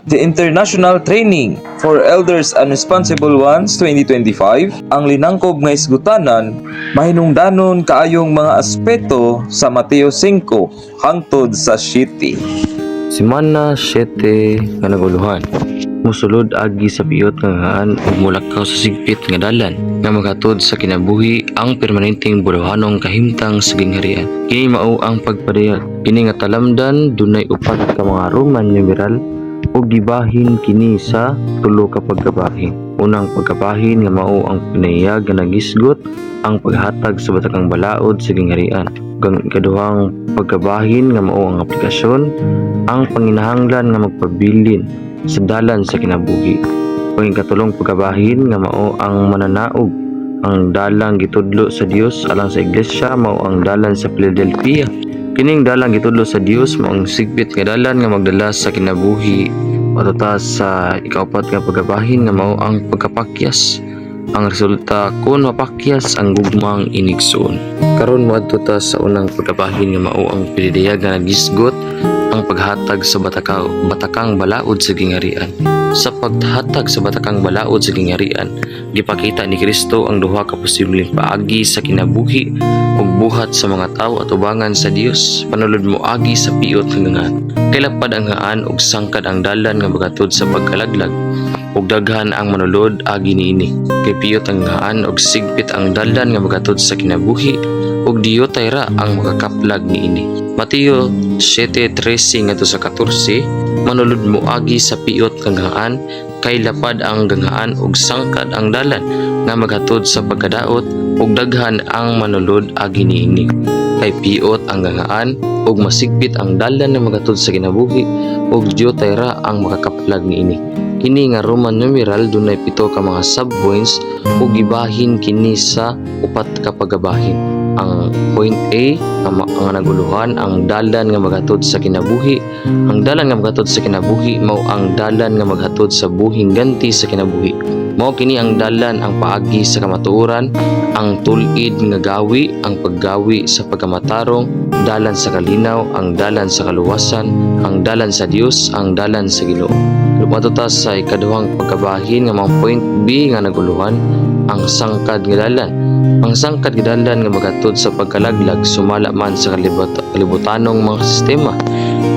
The International Training for Elders and Responsible Ones 2025, ang linangkob nga isgutanan, mahinungdanon kaayong mga aspeto sa Mateo 5 hangtod sa 7. Semana 7 nga naguluhan. Musulod agi sa piyot nga ngaan ug mulakaw sa sigpit nga dalan nga magatod sa kinabuhi ang permanenteng bulahanong kahimtang sa gingharian. Kini mao ang pagpadayag. Kini nga talamdan dunay upat ka mga Roman numeral ug gibahin kini sa tulo ka pagkabahin. Unang pagkabahin nga mao ang pinayag nga nagisgot ang paghatag sa batakang balaod sa gingharian. Ikaduhang pagkabahin nga mao ang aplikasyon ang panginahanglan nga magpabilin sa dalan sa kinabuhi. Ug ikatulong pagkabahin nga mao ang mananaog ang dalang gitudlo sa Dios alang sa iglesia mao ang dalan sa Philadelphia. Kining dalang gitudlo sa Dios mao ang sigpit nga dalan nga magdala sa kinabuhi patuta sa ikaapat nga pagkabahin nga mao ang pagkapakyas. Ang resulta kung mapakyas ang gugmang inigsoon. Karon moadto ta sa unang pagkabahin nga mao ang pinidayag nga nagisgot ang paghatag sa batakang balaod sa gingharian. Sa paghatag sa batakang balaod sa gingharian, gipakita ni Kristo ang duha ka posibleng paagi sa kinabuhi ug buhat sa mga tawo at ubangan sa Dios. Panulod mo agi sa piyot nga ngaan. Kailapad ang ngaan ug sangkad ang dalan nga magatod sa pagkalaglag. Ug daghan ang manulod agi niini. Kay piyot ang ngaan ug sigpit ang dalan nga magatod sa kinabuhi ug diyo tayra ang makakaplag niini. Mateo 7:13 ngadto sa 14, manulod mo agi sa piyot kang ngaan, kay lapad ang gangaan ug sangkad ang dalan nga maghatod sa pagkadaot ug daghan ang manulod agi niini. Kay piyot ang gangaan ug masigpit ang dalan nga maghatod sa kinabuhi ug diyo tayra ang makakaplag niini. Kini nga Roman numeral dunay 7 ka mga subpoints ug gibahin kini sa upat ka pagkabahin. Ang point A ang naguluhan ang dalan nga maghatod sa kinabuhi. Ang dalan nga maghatod sa kinabuhi mao ang dalan nga maghatod sa buhing ganti sa kinabuhi. Mao kini ang dalan ang paagi sa kamatuoran, ang tulid nga gawi, ang paggawi sa pagkamatarong, dalan sa kalinaw, ang dalan sa kaluwasan, ang dalan sa Dios, ang dalan sa Ginoo. Lumatuta sa ikaduhang pagkabahin nga mga point B nga naguluhan ang sangkad nga dalan. Ang sangkad nga dalan nga magatod sa pagkalaglag sumala man sa kalibutanong mga sistema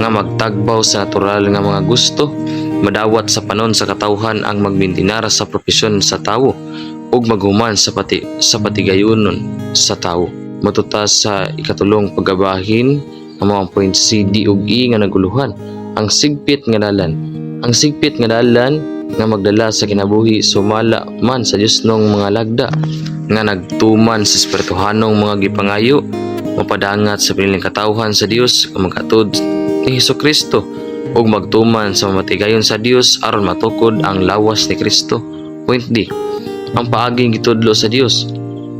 nga magtagbaw sa natural nga mga gusto, madawat sa panon sa katawhan ang magmintinara sa propesyon sa tawo ug maghuman sa patigayonon sa tawo. Matuta sa ikatulong pagkabahin ang mga point C, D ug E nga naguluhan ang sigpit nga dalan. Ang sigpit nga dalan nga magdala sa kinabuhi sumala man sa Dios nung mga lagda nga nagtuman sa espirituhanong mga gipangayo, mapadangat sa piniling katawhan sa Dios nga maghatod ni Hesukristo ug magtuman sa mamatigayon sa Dios aron matukod ang lawas ni Kristo. Point D. Ang paaging gitudlo sa Dios,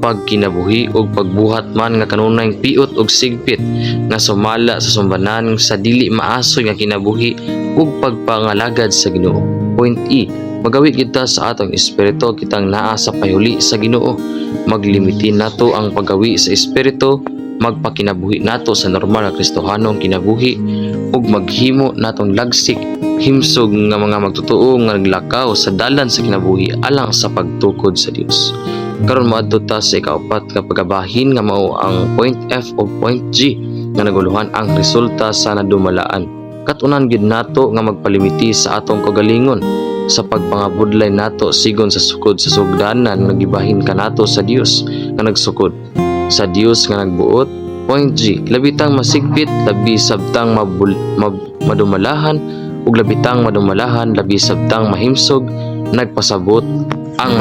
pagkinabuhi ug pagbuhat man nga kanunay piot ug sigpit nga sumala sa sumbanan sa dili maasoy nga kinabuhi ug pagpangalagad sa Ginoo. Point E. Magawi kita sa atong espiritu kitang naa sa pahuli sa Ginoo. Maglimiti nato ang paggawi sa espiritu, magpakinabuhi nato sa normal nga Kristohanong kinabuhi ug maghimo natong lagsik himsog nga mga magtotoo nga naglakaw sa dalan sa kinabuhi alang sa pagtukod sa Dios. Karon moadto ta sa ikaapat nga pagkabahin nga mao ang point F o point G nga naguluhan ang resulta sa nadumalaan. Katunan gid nato nga magpalimiti sa atong kagalingon sa pagpangabudlay nato sigon sa sukod sa sugdanan nga gibahin kanato sa Dios nga nagsukod sa Dios nga nagbuot. Point G, labitang masigpit labi sabtang madumalahan ug labitang madumalahan labi sabtang mahimsog nagpasabot ang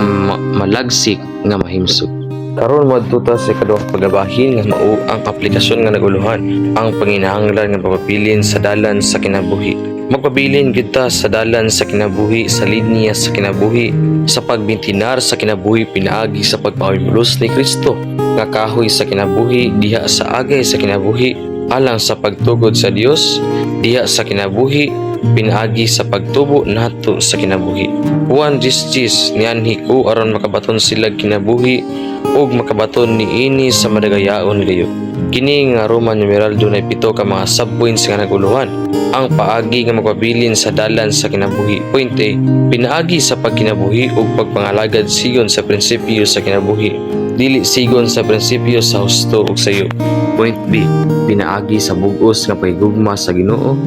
malagsik nga mahimsog. Karon moadto ta sa ikaduhang pagkabahin nga mao ang aplikasyon nga naguluhan ang panginahanglan nga papabilin sa dalan sa kinabuhi. Magpabilin kita sa dalan sa kinabuhi sa linya sa kinabuhi sa pagbintinar sa kinabuhi pinaagi sa pagpahimlos ni Kristo nga kahoy sa kinabuhi diha sa agay sa kinabuhi alang sa pagtugod sa Dios diha sa kinabuhi pinaagi sa pagtubo nato sa kinabuhi. Juan 10:10 nianhi ko aron makabaton sila kinabuhi ug makabaton niini sa madagayaon gayo. Kini nga Roman numeral dunay 7 ka mga subpoints nga naguluhan. Ang paagi nga magpabilin sa dalan sa kinabuhi. Point A, pinaagi sa pagkinabuhi ug pagpangalagad sigon sa prinsipyo sa kinabuhi, dili sigon sa prinsipyo sa husto ug sayo. Point B, pinaagi sa bug-os nga pagigugma sa Ginoo,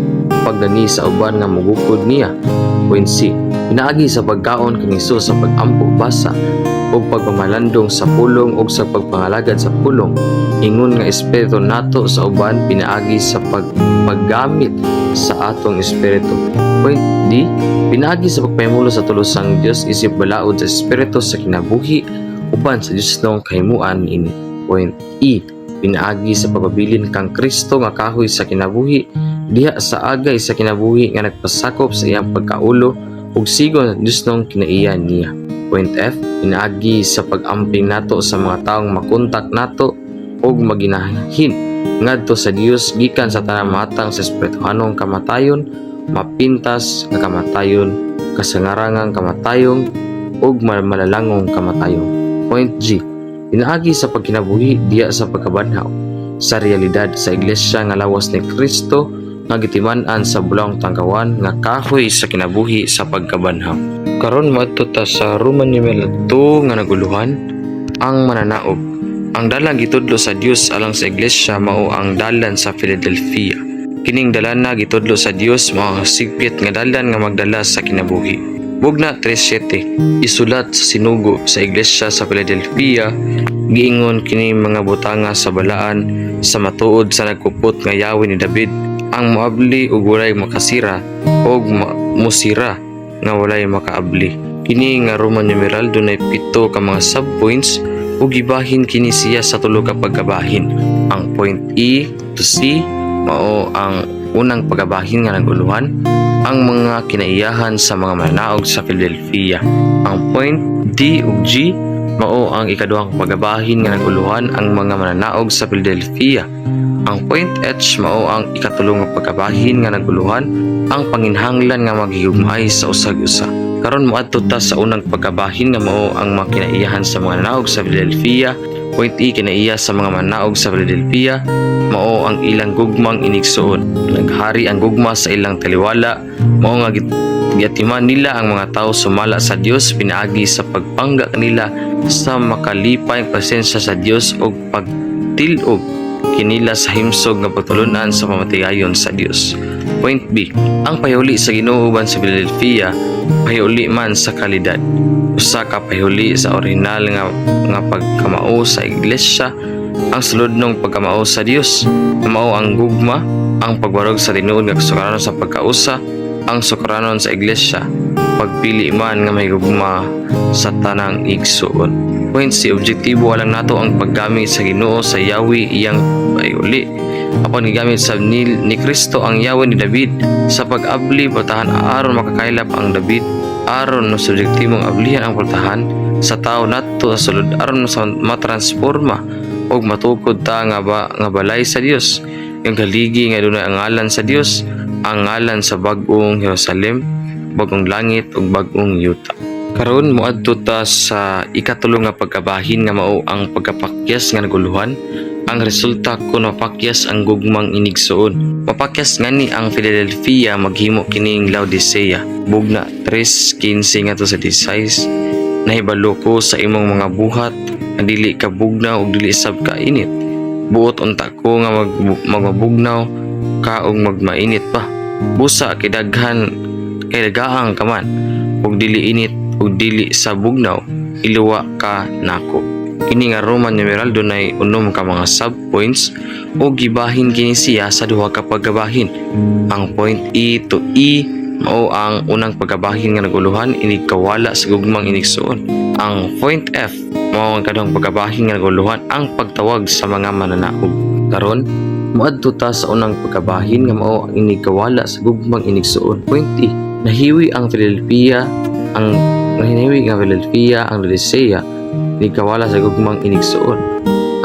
pagdani sa uban nga mogukod niya. Point C, pinaagi sa pagkaon kang Hesus sa pag-ampo basa ug pagpamalandong sa pulong ug sa pagpangalagad sa pulong. Ingon nga espiritu nato sa uban pinaagi sa paggamit sa atong espiritu. Point D, pinaagi sa pagpahimulo sa tulusang Dios isip balaod sa espiritu sa kinabuhi uban sa Dios nong kahimuan ini. Point E, pinaagi sa pagpabilin kang Kristo nga kahoy sa kinabuhi diha sa agay sa kinabuhi nga nagpasakop sa iyang pagkaulo ug sigon sa Dios nong kinaiya niya. Point F, pinaagi sa pag-amping nato sa mga taong makontak nato ug maginahin ngadto sa Dios gikan sa tanang matang sa espirituhanong kamatayon, mapintas nga kamatayon, kasangarangang kamatayon ug malalangong kamatayon. Point G, pinaagi sa pagkinabuhi diya sa pagkabanhaw sa realidad sa iglesia nga lawas ni Kristo nga gitiman-an sa bulong tangkawan nga kahoy sa kinabuhi sa pagkabanhaw. Karon madto ta sa Roman numeral 2 nga naguluhan, ang mananaog. Ang dalan gitudlo sa Dios alang sa iglesia mao ang dalan sa Philadelphia. Kining dalan na gitudlo sa Dios mao ang sigpit nga dalan nga magdala sa kinabuhi. Bugna 3:7, isulat sa sinugo sa iglesia sa Philadelphia, giingon kini mga butanga sa balaan sa matuod sa nagkupot nga yawi ni David, ang moabli ug walay makasira ug musira nga walay makaabli. Kini nga Roman numeral dunay 7 ka mga subpoints ug gibahin kini siya sa tulo ka pagkabahin. Ang point E to C mao ang unang pagkabahin nga naguluhan, ang mga kinaiyahan sa mga mananaog sa Philadelphia. Ang point D ug G mao ang ikaduhang pagkabahin nga naguluhan, ang mga mananaog sa Philadelphia. Ang point H mao ang ikatulong nga pagkabahin nga naguluhan, ang panginhanglan nga maghigugmaay sa usag-usa. Karon moadto ta sa unang pagkabahin nga mao ang mga kinaiyahan sa mga mananaog sa Philadelphia. Point E, kinaiya sa mga mananaog sa Philadelphia mao ang ilang gugmang inigsuon. Naghari ang gugma sa ilang taliwala, mao nga giatiman nila ang mga tao sumala sa Dios pinaagi sa pagpangga kanila sa makalipay presensya sa Dios ug pagtilog kinila sa himsog nga pagtulunan sa pamatigayon sa Dios. Point B, ang pahuli sa Ginoo uban sa Philadelphia pahuli man sa kalidad. Usa ka pahuli sa orihinal nga pagkamao sa iglesia, ang sulodnong pagkamao sa Dios, mao ang gugma, ang pagbarog sa tinuod nga kasukaranon sa pagkausa, ang sukaranon sa iglesia, pagpili man nga may gugma sa tanang igsuon. Point C, objektibo alang nato ang paggamit sa Ginoo sa yawi iyang pahuli. Apan gigamit sa ni Kristo ang yawi ni David sa pag-abli pultahan aron makakailap ang David, aron no subjektibong ablihan ang pultahan sa tao nato sa sulod aron matransforma og matukod ta nga balay sa Dios. Yung kaligi nga dunay ang ngalan sa Dios, ang ngalan sa bag-ong Jerusalem, bag-ong langit ug bag-ong yuta. Karon moadto ta sa ikatulong nga pagkabahin nga mao ang pagkapakyas nga naguluhan, ang resulta kung mapakyas ang gugmang inigsuon. Mapakyas ngani ang Philadelphia maghimo kining Laodicea. Bugna 3:15 ngadto sa 16, nahibalo ko sa imong mga buhat nga dili ka bugnaw ug dili sab ka init. Buot unta ko nga magmabugnaw ka ug magmainit pa. Busa kay dagaang ka man ug dili init ug dili sa bugnaw, iluwa ka nako. Kini nga Roman numeral dunay 6 ka mga subpoints ug gibahin kini siya sa duha ka pagkabahin. Ang point E to E mao ang unang pagkabahin nga naguluhan, inig kawala sa gugmang inigsuon. Ang point F mao ang kadang pagkabahin nga naguluhan, ang pagtawag sa mga mananaog. Karon moadto ta sa unang pagkabahin nga mao ang inig kawala sa gugmang inigsuon. Point E, nahiwi ang Philadelphia ang Laodicea ni kawala sa gugmang inigsuon.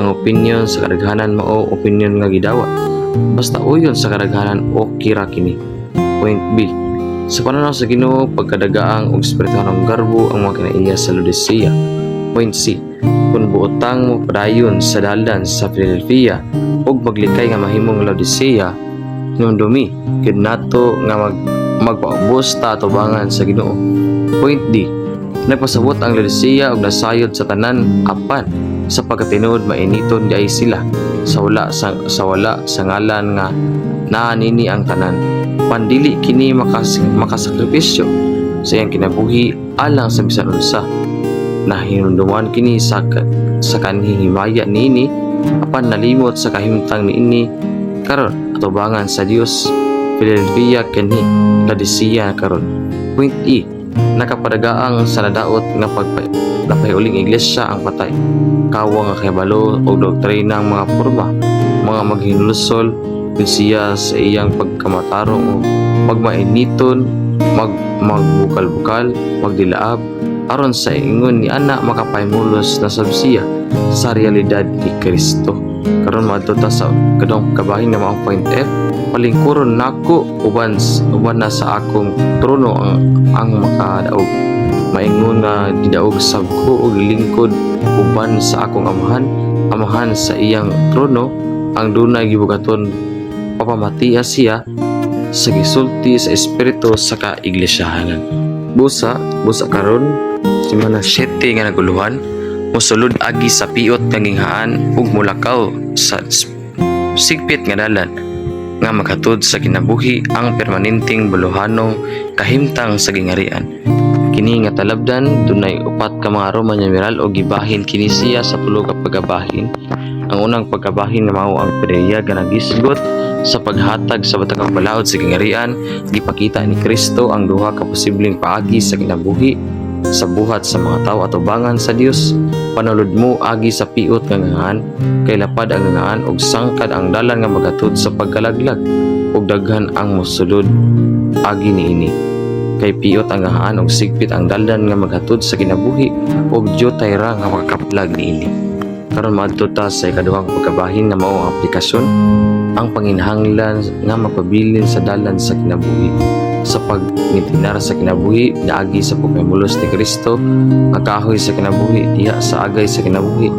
Ang opinion sa kadaghanan mao opinion nga gidawat, basta uyon sa kadaghanan o kira kini. Point B, sa pananaw sa Ginoo pagkadagaang og espirituhanong garbo ang mga kinaiya sa Laodicea. Point C, Kung buotang mo padayon sa dalan sa Philadelphia ug maglikay nga mahimong Laodicea, hinumdumi gid nato nga magpaubos ta atubangan sa Ginoo. Point D. Nagpasabot ang Laodicea ug nasayod sa tanan apan sa pagkatinuod mainiton di ay sila sa wala sa ngalan nga naa nini ang tanan. Pandili kini makasakripisyo sa iyang kinabuhi alang sa bisan unsa. Nahinumduman kini sa kanhi himaya niini apan nalimot sa kahimtang niini karon atubangan sa Dios. Philadelphia kani Laodicea karon. Point E. Nakapadagaang sa nadaot nga napahiuling iglesia ang patay. Kawang nga kahibalo o doktrinang mga porma, mga maghinulusol siya sa iyang pagkamatarong o magmainiton, magbukal-bukal, magdilaab, aron sa ingon ni ana makapahimulos na sabsiya sa realidad ni Kristo. Karon madto ta sa kadong kabahin nga maong point F, palingkuron nako uban na sa akong trono ang makadaog. Maingon nga didaog sabko og lingkod uban sa akong amahan sa iyang trono ang dunay gibugaton papamatiya siya sa gisulti sa espiritu sa kaiglesiyahanan. Busa karon simana 7 nga naguluhan mosulod agi sa piot nga ginghaan ug mulakaw sa sigpit nga dalan nga maghatod sa kinabuhi ang permanenteng buluhanong kahimtang sa gingarian. Kini nga talabdan dunay upat ka mga Roman numeral o gibahin kini siya sa tulo ka pagkabahin. Ang unang pagkabahin nga mao ang periya nga nagisgot sa paghatag sa batakang balaod sa gingarian. Gipakita ni Kristo ang duha ka posibleng paagi sa kinabuhi sa buhat sa mga tao atubangan sa Dios. Panulod mo agi sa piot nga ngangaan kay lapad ang ngangaan ug sangkad ang dalan nga maghatod sa pagkalaglag ug daghan ang mosulod agi niini. Kay piot ang ngangaan ug sigpit ang dalan nga maghatod sa kinabuhi ug diutay ra nga makakaplag niini. Karon maadto ta sa ikaduhang pagkabahin na mao ang aplikasyon, ang panginahanglan nga magpabilin sa dalan sa kinabuhi. Sa pagngitinar sa kinabuhi naagi sa pagpahimulos ni Kristo, ang kahoy sa kinabuhi diha sa agay sa kinabuhi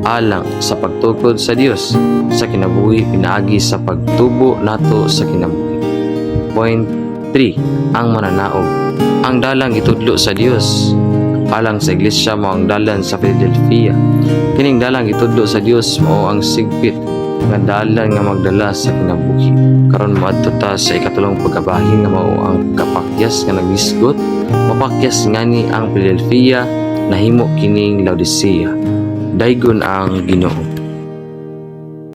alang sa pagtukod sa Dios sa kinabuhi pinaagi sa pagtubo nato sa kinabuhi. Point 3. Ang mananaog. Ang dalang itudlo sa Dios alang sa iglesia mao ang dalan sa Philadelphia. Kining dalang itudlo sa Dios mao ang sigpit nga dalan nga magdala sa kinabuhi. Karon moadto ta sa ikatulong pagkabahin nga mao ang kapakyas nga nagisgot. Mapakyas ngani ang Philadelphia nahimo kining Laodicea. Daygon ang Ginoo.